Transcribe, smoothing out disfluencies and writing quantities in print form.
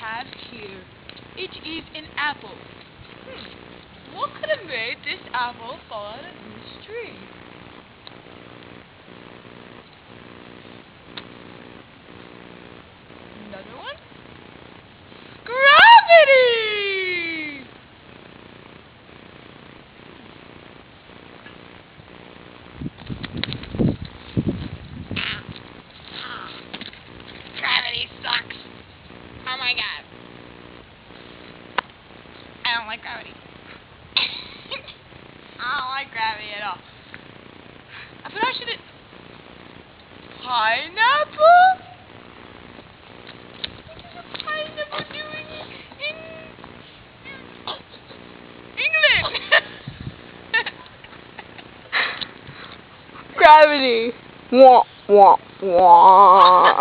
have here? It is an apple. What could have made this apple fall out of this tree? Another one? Gravity! Gravity sucks. Oh my god. I don't like gravity. I don't like gravity at all. I thought I should have... Pineapple? What is a pineapple doing in England? Gravity. Wah, wah, wah.